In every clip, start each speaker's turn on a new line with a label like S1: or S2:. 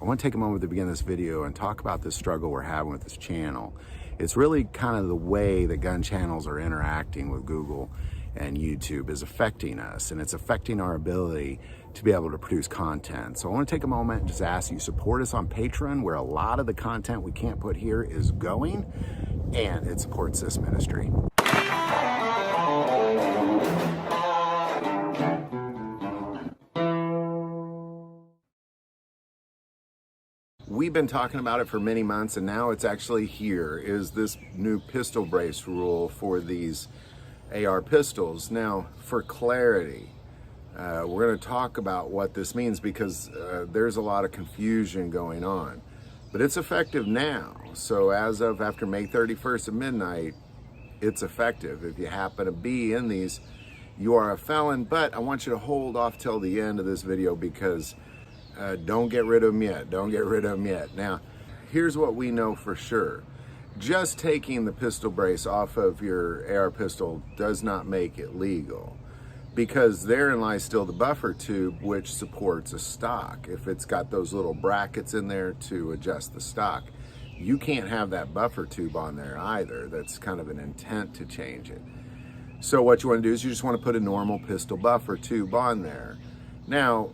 S1: I want to take a moment to begin this video and talk about this struggle we're having with this channel. It's really kind of the way that gun channels are interacting with Google and YouTube is affecting us, and it's affecting our ability to be able to produce content. So I want to take a moment and just ask you, support us on Patreon, where a lot of the content we can't put here is going, and it supports this ministry. We've been talking about it for many months, and now it's actually here, is this new pistol brace rule for these AR pistols. Now, for clarity, we're going to talk about what this means because there's a lot of confusion going on. But it's effective now. So as of after May 31st at midnight, it's effective. If you happen to be in these, you are a felon. But I want you to hold off till the end of this video because don't get rid of them yet. Don't get rid of them yet. Now, here's what we know for sure. Just taking the pistol brace off of your AR pistol does not make it legal, because therein lies still the buffer tube, which supports a stock. If it's got those little brackets in there to adjust the stock, you can't have that buffer tube on there either. That's kind of an intent to change it. So what you want to do is you just want to put a normal pistol buffer tube on there. Now,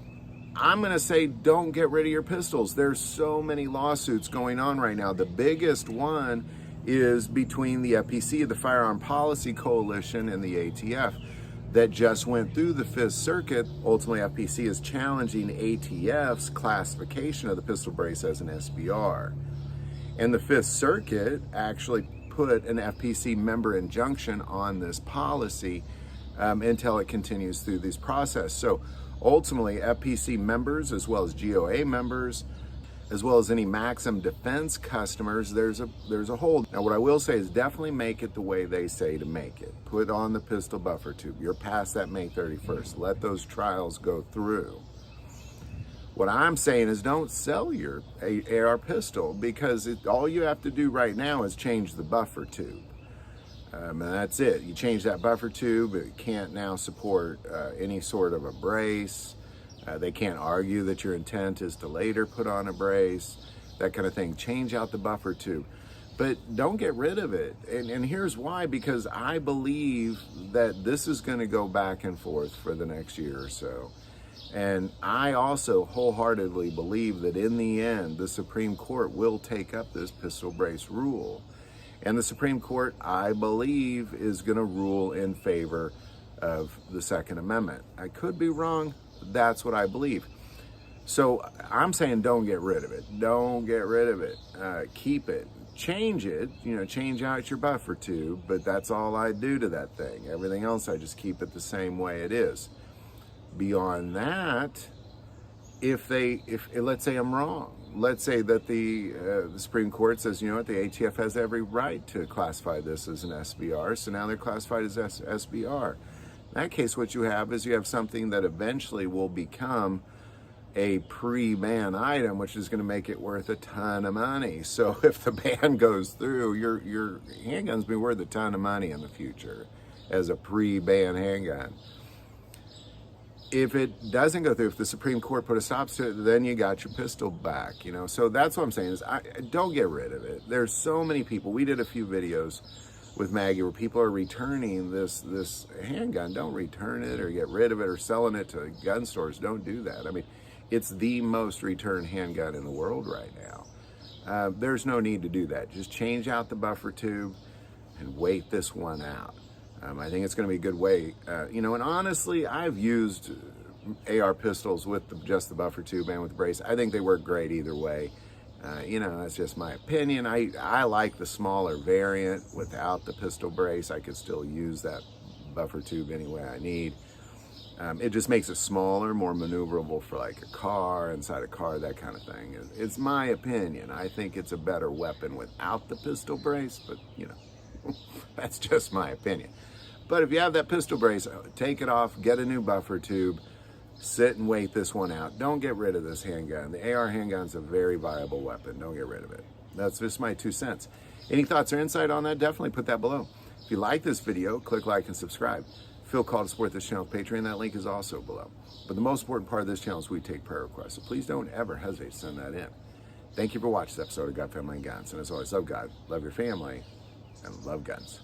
S1: I'm going to say don't get rid of your pistols. There's so many lawsuits going on right now. The biggest one is between the FPC, the Firearm Policy Coalition, and the ATF that just went through the Fifth Circuit. Ultimately, FPC is challenging ATF's classification of the pistol brace as an SBR. And the Fifth Circuit actually put an FPC member injunction on this policy until it continues through this process. So ultimately, FPC members, as well as GOA members, as well as any Maxim Defense customers, there's a hold. Now, what I will say is definitely make it the way they say to make it. Put on the pistol buffer tube. You're past that May 31st. Let those trials go through. What I'm saying is don't sell your AR pistol, because all you have to do right now is change the buffer tube. And that's it. You change that buffer tube. It can't now support any sort of a brace. They can't argue that your intent is to later put on a brace, that kind of thing. Change out the buffer tube, but don't get rid of it. And here's why, because I believe that this is going to go back and forth for the next year or so. And I also wholeheartedly believe that in the end, the Supreme Court will take up this pistol brace rule. And the Supreme Court, I believe, is going to rule in favor of the Second Amendment. I could be wrong. That's what I believe. So I'm saying don't get rid of it. Don't get rid of it. Keep it. Change it. Change out your buffer tube, but that's all I do to that thing. Everything else, I just keep it the same way it is. Beyond that, if let's say I'm wrong. Let's say that the Supreme Court says, you know what, the ATF has every right to classify this as an SBR, so now they're classified as SBR. In that case, what you have is you have something that eventually will become a pre-ban item, which is going to make it worth a ton of money. So if the ban goes through, your handgun's be worth a ton of money in the future as a pre-ban handgun. If it doesn't go through, if the Supreme Court put a stop to it, then you got your pistol back, So that's what I'm saying is don't get rid of it. There's so many people. We did a few videos with Maggie where people are returning this handgun. Don't return it or get rid of it or selling it to gun stores. Don't do that. I mean, it's the most returned handgun in the world right now. There's no need to do that. Just change out the buffer tube and wait this one out. I think it's going to be a good way. And honestly, I've used AR pistols with just the buffer tube and with the brace. I think they work great either way. That's just my opinion. I like the smaller variant without the pistol brace. I could still use that buffer tube any way I need. It just makes it smaller, more maneuverable for like a car, inside a car, that kind of thing. It's my opinion. I think it's a better weapon without the pistol brace, but that's just my opinion. But if you have that pistol brace, take it off, get a new buffer tube, sit and wait this one out. Don't get rid of this handgun. The AR handgun's a very viable weapon. Don't get rid of it. That's just my 2 cents. Any thoughts or insight on that? Definitely put that below. If you like this video, click like and subscribe. feel called to support this channel, Patreon, that link is also below. But the most important part of this channel is we take prayer requests. So please don't ever hesitate to send that in. Thank you for watching this episode of God, Family, and Guns. And as always, love God, love your family, and love guns.